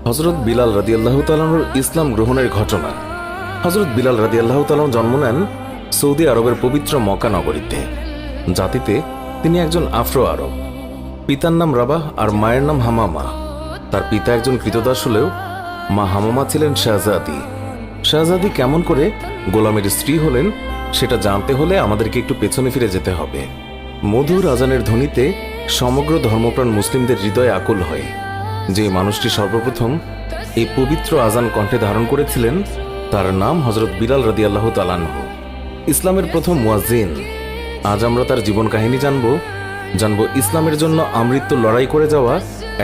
হযরত বিলাল রাদিয়াল্লাহু তাআলার ইসলাম গ্রহণের ঘটনা। হযরত বিলাল রাদিয়াল্লাহু তাআলা জন্ম নেন সৌদি আরবের পবিত্র মক্কা নগরীতে। জাতিতে তিনি একজন আফ্রো আরব। পিতার নাম রাবাহ আর মায়ের নাম হামামা। তার পিতা একজন কৃতদাস হলেও মা হামামা ছিলেন শাহজাদি। শাহজাদি কেমন করে গোলামের স্ত্রী হলেন সেটা জানতে হলে আমাদেরকে একটু পেছনে ফিরে যেতে হবে। মধুর আজানের ধ্বনিতে সমগ্র ধর্মপ্রাণ মুসলিমদের হৃদয়ে আকুল হয়। যে মানুষটি সর্বপ্রথম এই পবিত্র আজান কণ্ঠে ধারণ করেছিলেন তার নাম হযরত বিলাল রাদিয়াল্লাহু তাআলা আনহু, ইসলামের প্রথম মুয়াজ্জিন। আজ আমরা তার জীবন কাহিনী জানব ইসলামের জন্য আমৃত্যু লড়াই করে যাওয়া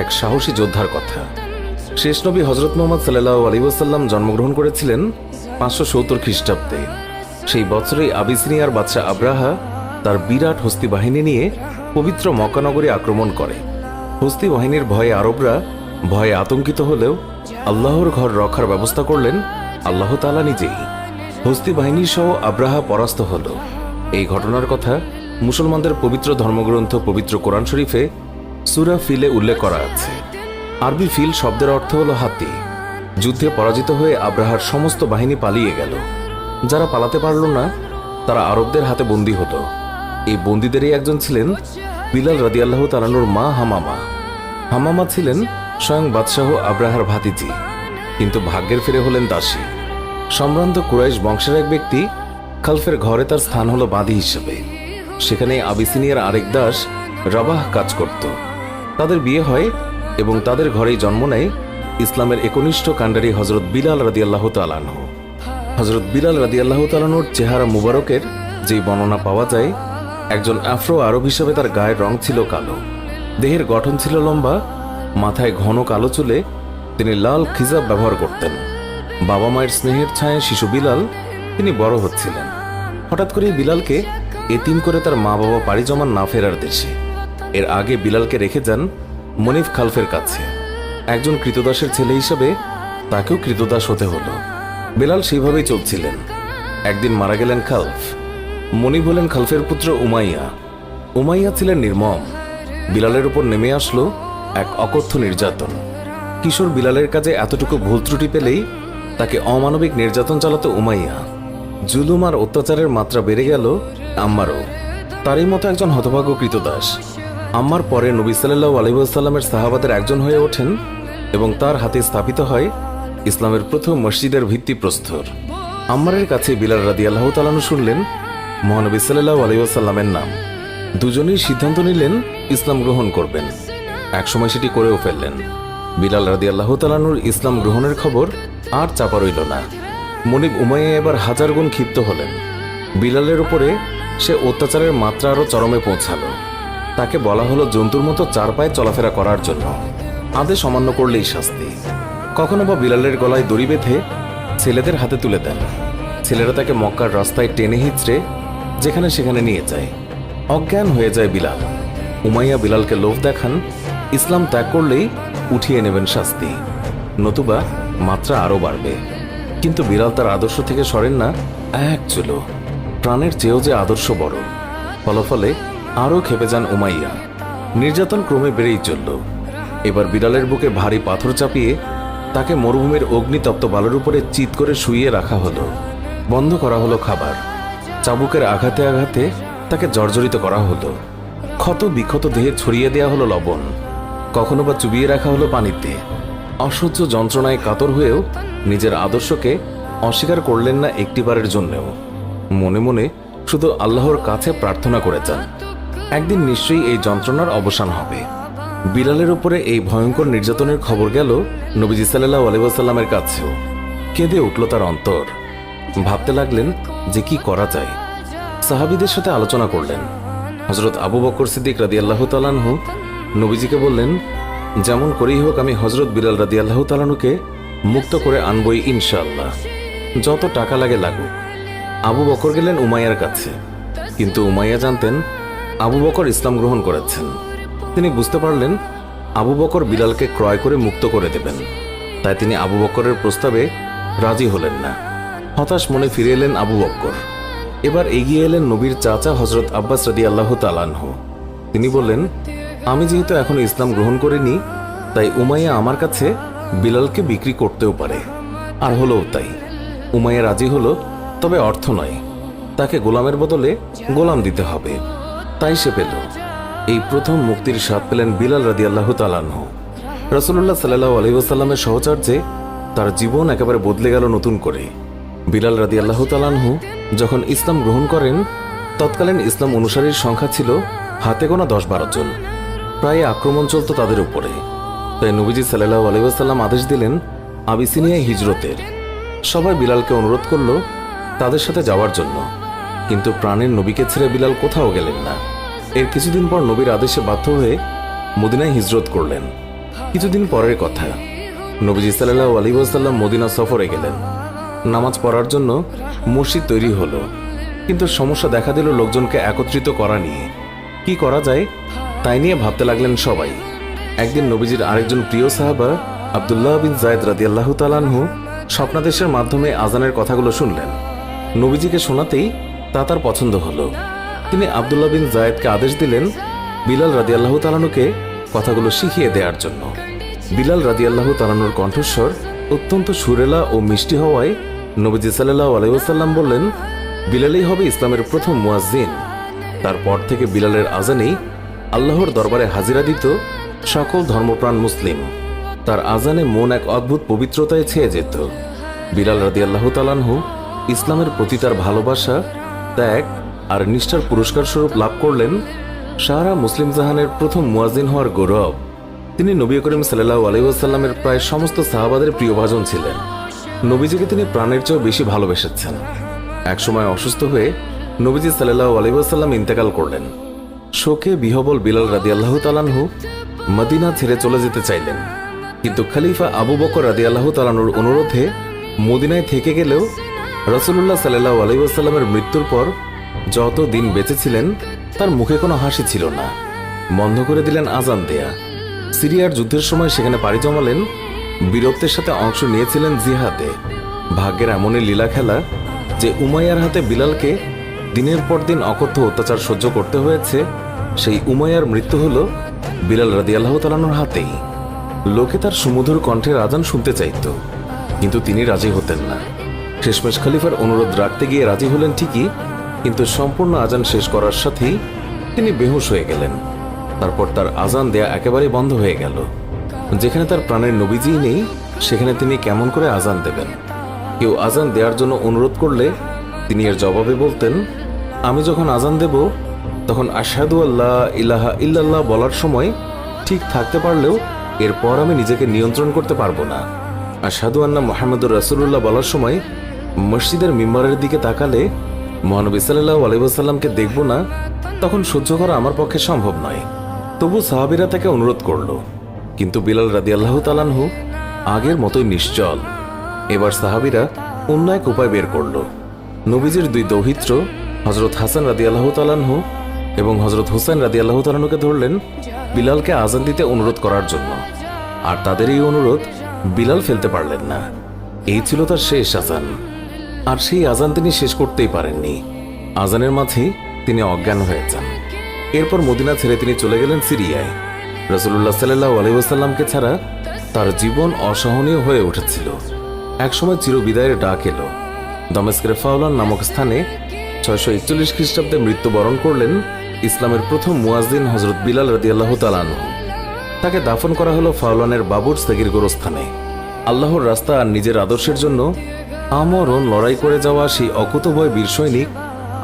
এক সাহসী যোদ্ধার কথা। শেষ নবী হযরত মুহাম্মদ সাল্লাল্লাহু আলাইহি ওয়াসাল্লাম জন্মগ্রহণ করেছিলেন 570 খ্রিস্টাব্দে। সেই বছরেই আবিসিনিয়ার বাদশাহ আব্রাহা তার বিরাট হস্তি বাহিনী নিয়ে পবিত্র মক্কা নগরী আক্রমণ করে। হস্তি বাহিনীর ভয়ে আরবরা ভয়ে আতঙ্কিত হলেও আল্লাহর ঘর রক্ষার ব্যবস্থা করলেন আল্লাহ তাআলা নিজেই। হস্তি বাহিনী সহ আব্রাহা পরাস্ত হল। এই ঘটনার কথা মুসলমানদের পবিত্র ধর্মগ্রন্থ পবিত্র কোরআন শরীফে সূরা ফিলে উল্লেখ করা আছে। আরবি ফিল শব্দের অর্থ হল হাতি। যুদ্ধে পরাজিত হয়ে আব্রাহার সমস্ত বাহিনী পালিয়ে গেল। যারা পালাতে পারল না তারা আরবদের হাতে বন্দী হলো। এই বন্দীদেরই একজন ছিলেন বিলাল রাদিয়াল্লাহু তাআলার মা হামামা। হামামা ছিলেন স্বয়ং বাদশাহ আব্রাহার ভাতিজি, কিন্তু ভাগ্যের ফিরে হলেন দাসী। সম্ভ্রান্ত কুরাইশ বংশের এক ব্যক্তি খালফের ঘরে তার স্থান হলো বাদী হিসেবে। সেখানে আবিসিনিয়ার আরেক দাস রাবাহ কাজ করত। তাদের বিয়ে হয় এবং তাদের ঘরেই জন্ম নেয় ইসলামের একনিষ্ঠ কাণ্ডারি হযরত বিলাল রাদিয়াল্লাহু তাআলা আনহু। হযরত বিলাল রাদিয়াল্লাহু তাআলার চেহারা মুবারকের যেই বর্ণনা পাওয়া যায়, একজন আফ্রো আরব হিসেবে তার গায়ের রং ছিল কালো, দেহের গঠন ছিল লম্বা, মাথায় ঘন কালো চুলে তিনি লাল খিজাব ব্যবহার করতেন। বাবা মায়ের স্নেহের ছায়ায় শিশু বিলাল তিনি বড় হচ্ছিলেন। হঠাৎ করে বিলালকে এতিম করে তার মা বাবা পাড়ি জমান না ফেরার দেশে। এর আগে বিলালকে রেখে যান মনিফ খালফের কাছে। একজন কৃতদাসের ছেলে হিসেবে তাকেও কৃতদাস হতে হলো। বিলাল সেইভাবেই চলছিলেন। একদিন মারা গেলেন খালফ। মনিফ হলেন খালফের পুত্র উমাইয়া। উমাইয়া ছিলেন নির্মম। বিলালের উপর নেমে আসলো এক অকথ্য নির্যাতন। কিশোর বিলালের কাজে এতটুকু ভুল ত্রুটি পেলেই তাকে অমানবিক নির্যাতন চালাতো উমাইয়া। জুলুম আর অত্যাচারের মাত্রা বেড়ে গেল আম্মারও। তারই মতো একজন হতভাগ্য কৃতদাস আম্মার পরে নবী সাল্লাল্লাহু আলাইহি ওয়াসাল্লামের সাহাবাদের একজন হয়ে ওঠেন এবং তার হাতে স্থাপিত হয় ইসলামের প্রথম মসজিদের ভিত্তিপ্রস্তর। আম্মারের কাছে বিলাল রাদিয়াল্লাহু তাআলা আনহু শুনলেন মহানবী সাল্লাল্লাহু আলাইহি ওয়াসাল্লামের নাম। দুজনেই সিদ্ধান্ত নিলেন ইসলাম গ্রহণ করবেন। একসময় সেটি করেও ফেললেন। বিলাল রাদিয়াল্লাহু তাআলা আনহুর ইসলাম গ্রহণের খবর আর চাপা রইল না। মনিব উমাইয়া এবার হাজার গুণ ক্ষিপ্ত হলেন। বিলালের উপরে সে অত্যাচারের মাত্রা আরও চরমে পৌঁছালো। তাকে বলা হলো জন্তুর মতো চার পায়ে চলাফেরা করার জন্য। আদেশ অমান্য করলেই শাস্তি। কখনো বা বিলালের গলায় দড়ি বেঁধে ছেলেদের হাতে তুলে দেন। ছেলেরা তাকে মক্কার রাস্তায় টেনে হিঁচড়ে যেখানে সেখানে নিয়ে যায়। অজ্ঞান হয়ে যায় বিলাল। উমাইয়া বিলালকে লোভ দেখান ইসলাম ত্যাগ করলেই উঠিয়ে নেবেন শাস্তি, নতুবা মাত্রা আরও বাড়বে। কিন্তু বিলাল তার আদর্শ থেকে সরেন না এক চুলো। প্রাণের চেয়েও যে আদর্শ বড়। ফলাফলে আরও খেপে যান উমাইয়া। নির্যাতন ক্রমে বেড়েই চলল। এবার বিলালের বুকে ভারী পাথর চাপিয়ে তাকে মরুভূমির অগ্নিতপ্ত বালুর উপরে চিৎ করে শুইয়ে রাখা হলো। বন্ধ করা হলো খাবার। চাবুকের আঘাতে আঘাতে তাকে জর্জরিত করা হলো। ক্ষত বিক্ষত দেহে ছড়িয়ে দেওয়া হলো লবণ। কখনো বা চুবিয়ে রাখা হলো পানিতে। অসহ্য যন্ত্রণায় কাতর হয়েও নিজের আদর্শকে অস্বীকার করলেন না একটিবারের জন্যেও। মনে মনে শুধু আল্লাহর কাছে প্রার্থনা করে যান একদিন নিশ্চয়ই এই যন্ত্রণার অবসান হবে। বিলালের উপরে এই ভয়ঙ্কর নির্যাতনের খবর গেল নবীজি সাল্লাল্লাহু আলাইহি ওয়াসাল্লামের কাছেও। কেঁদে উঠল তার অন্তর। ভাবতে লাগলেন যে কি করা যায়। সাহাবীদের সাথে আলোচনা করলেন। হযরত আবু বকর সিদ্দিক রাদিয়াল্লাহু তাআলা আনহু নবীজিকে বললেন, যেমন করেই হোক আমি হযরত বিলাল রাদিয়াল্লাহু তাআলা আনহুকে মুক্ত করে আনবই ইনশাআল্লাহ, যত টাকা লাগে লাগুক। আবু বকর গেলেন উমাইয়ার কাছে। কিন্তু উমাইয়া জানতেন আবু বকর ইসলাম গ্রহণ করেছেন। তিনি বুঝতে পারলেন আবু বকর বিলালকে ক্রয় করে মুক্ত করে দেবেন। তাই তিনি আবু বকরের প্রস্তাবে রাজি হলেন না। হতাশ মনে ফিরে এলেন আবু বকর। এবার এগিয়ে এলেন নবীর চাচা হযরত আব্বাস রাদিয়াল্লাহু তাআলা আনহু। তিনি বললেন, আমি যেহেতু এখনো ইসলাম গ্রহণ করিনি, তাই উমাইয়া আমার কাছে বিলালকে বিক্রি করতেও পারে। আর হলোও তাই। উমাইয়া রাজি হলো, তবে অর্থ নয়, তাকে গোলামের বদলে গোলাম দিতে হবে। তাই সে পেল। এই প্রথম মুক্তির স্বাদ পেলেন বিলাল রাদিয়াল্লাহু তাআলা আনহু। রাসূলুল্লাহ সাল্লাল্লাহু আলাইহি ওয়াসাল্লামের সহচর্যে তার জীবন একেবারে বদলে গেল নতুন করে। বিলাল রাদিয়াল্লাহু তাআলা আনহু যখন ইসলাম গ্রহণ করেন, তৎকালীন ইসলাম অনুসারীর সংখ্যা ছিল হাতে গোনা 10-12 জন। প্রায় আক্রমণ চলত তাদের উপরে। তাই নবীজি সাল্লাল্লাহু আলাইহি ওয়াসাল্লাম আদেশ দিলেন আবিসিনিয়ায় হিজরতের। সবাই বিলালকে অনুরোধ করল তাদের সাথে যাওয়ার জন্য, কিন্তু প্রাণের নবীকে ছেড়ে বিলাল কোথাও গেলেন না। এর কিছুদিন পর নবীর আদেশে বাধ্য হয়ে মদিনায় হিজরত করলেন। কিছুদিন পরের কথা, নবীজি সাল্লাল্লাহু আলাইহি ওয়াসাল্লাম মদিনা সফরে গেলেন। নামাজ পড়ার জন্য মসজিদ তৈরি হলো, কিন্তু সমস্যা দেখা দিল লোকজনকে একত্রিত করা নিয়ে। কি করা যায় তাই নিয়ে ভাবতে লাগলেন সবাই। একদিন নবীজির আরেকজন প্রিয় সাহাবা আব্দুল্লাহ বিন যায়েদ রাদিয়াল্লাহু তাআলা আনহু স্বপ্নাদেশের মাধ্যমে আজানের কথাগুলো শুনলেন। নবীজিকে শোনাতেই তা তার পছন্দ হলো। তিনি আব্দুল্লাহ বিন যায়েদকে আদেশ দিলেন বিলাল রাদিয়াল্লাহু তাআলা আনহুকে কথাগুলো শিখিয়ে দেওয়ার জন্য। বিলাল রাদিয়াল্লাহু তাআলা আনহুর কণ্ঠস্বর অত্যন্ত সুরেলা ও মিষ্টি হওয়ায় নবীজি সাল্লাল্লাহু আলাইহি ওয়াসাল্লাম বললেন, বিলালই হবে ইসলামের প্রথম মুয়াজ্জিন। তারপর থেকে বিলালের আজানেই আল্লাহর দরবারে হাজিরা দিত সকল ধর্মপ্রাণ মুসলিম। তার আজানে মন এক অদ্ভুত পবিত্রতায় ছেয়ে যেত। বিলাল রাদিয়াল্লাহু তাআলা আনহু ইসলামের প্রতি তার ভালোবাসা, ত্যাগ আর নিষ্ঠার পুরস্কার স্বরূপ লাভ করলেন সারা মুসলিম জাহানের প্রথম মুয়াজ্জিন হওয়ার গৌরব। তিনি নবী করিম সাল্লাল্লাহু আলাইহি ওয়াসাল্লামের প্রায় সমস্ত সাহাবাদের প্রিয়ভাজন ছিলেন। নবীজিকে তিনি প্রাণের চেয়েও বেশি ভালোবেসেছেন। একসময় অসুস্থ হয়ে নবীজি সাল্লাল্লাহু আলাইহি ওয়াসাল্লাম ইন্তেকাল করলেন। শোকে বিহবল বিলাল রাদিয়াল্লাহু তাআলা আনহু মদিনা ছেড়ে চলে যেতে চাইলেন, কিন্তু খলিফা আবু বকর রাদিয়াল্লাহু তাআলা আনহুর অনুরোধে মদিনায় থেকে গেলেও রাসূলুল্লাহ সাল্লাল্লাহু আলাইহি ওয়াসাল্লামের মৃত্যুর পর যত দিন বেঁচে ছিলেন তার মুখে কোনো হাসি ছিল না। বন্ধ করে দিলেন আজান দেয়া। সিরিয়ার যুদ্ধের সময় সেখানে পাড়ি জমালেন। বীরত্বের সাথে অংশ নিয়েছিলেন জিহাদে। ভাগ্যের এমনই লীলা খেলা যে উমাইয়ার হাতে বিলালকে দিনের পর দিন অকথ্য অত্যাচার সহ্য করতে হয়েছে। সেই উমাইয়ার মৃত্যু হলো বিলাল রাদিয়াল্লাহু তাআলা আনহুর হাতেই। লোকে তার সুমধুর কণ্ঠের আজান শুনতে চাইত, কিন্তু তিনি রাজি হতেন না। শেষমেশ খলিফার অনুরোধ রাখতে গিয়ে রাজি হলেন ঠিকই, কিন্তু সম্পূর্ণ আজান শেষ করার সাথেই তিনি বেহুশ হয়ে গেলেন। তারপর তার আজান দেয়া একেবারেই বন্ধ হয়ে গেল। যেখানে তার প্রাণের নবীজিই নেই, সেখানে তিনি কেমন করে আজান দেবেন? কেউ আজান দেওয়ার জন্য অনুরোধ করলে তিনি এর জবাবে বলতেন, আমি যখন আজান দেব তখন আশহাদু আল্লা ইলাহা ইল্লাল্লাহ বলার সময় ঠিক থাকতে পারলেও এরপর আমি নিজেকে নিয়ন্ত্রণ করতে পারবো না। আশহাদু আন্না মুহাম্মাদুর রাসূলুল্লাহ বলার সময় মসজিদের মিম্বরের দিকে তাকালে মহানবী সাল্লাল্লাহু আলাইহি ওয়াসাল্লামকে দেখব না, তখন সহ্য করা আমার পক্ষে সম্ভব নয়। তবু সাহাবীরা তাকে অনুরোধ করল, কিন্তু বিলাল রাদিয়াল্লাহু তাআলা আনহু আগের মতোই নিশ্চল। এবার সাহাবীরা অন্য এক উপায় বের করল। নবীজির দুই দৌহিত্র হযরত হাসান রাদিয়াল্লাহু তাআলা আনহু এবং হযরত হুসাইন রাদিয়াল্লাহু তাআলা আনহুকে ধরলেন বিলালকে আজান দিতে অনুরোধ করার জন্য। আর তাদের এই অনুরোধ বিলাল ফেলতে পারলেন না। এই ছিল তার শেষ আজান। আর সেই আজান তিনি শেষ করতেই পারেননি। আজানের মাঝেই তিনি অজ্ঞান হয়ে যান। এরপর মদিনা ছেড়ে তিনি চলে গেলেন সিরিয়ায়। রাসূলুল্লাহ সাল্লাল্লাহু আলাইহি ওয়াসাল্লামকে ছাড়া তার জীবন অসহনীয় হয়ে উঠেছিল। একসময় চিরবিদায়ের ডাক এলো। দামেস্কের ফাওলান নামক স্থানে 641 খ্রিস্টাব্দে মৃত্যুবরণ করলেন ইসলামের প্রথম মুয়াজ্জিন হযরত বিলাল রাদিয়াল্লাহু তাআলা আনহু। তাকে দাফন করা হলো ফাওলানের বাবুর সেগির গোরস্থানে। আল্লাহর রাস্তা আর নিজের আদর্শের জন্য আমরণ লড়াই করে যাওয়া সেই অকুতভয় বীর সৈনিক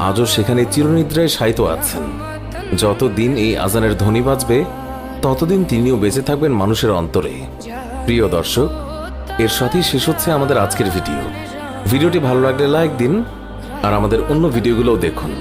আজও সেখানে চিরনিদ্রায় শায়িত আছেন। যতদিন এই আজানের ধ্বনি বাজবে ততদিন তিনিও বেঁচে থাকবেন মানুষের অন্তরে। প্রিয় দর্শক, এর সাথেই শেষ হচ্ছে আমাদের আজকের ভিডিওটি ভালো লাগলে লাইক দিন আর আমাদের অন্য ভিডিওগুলোও দেখুন।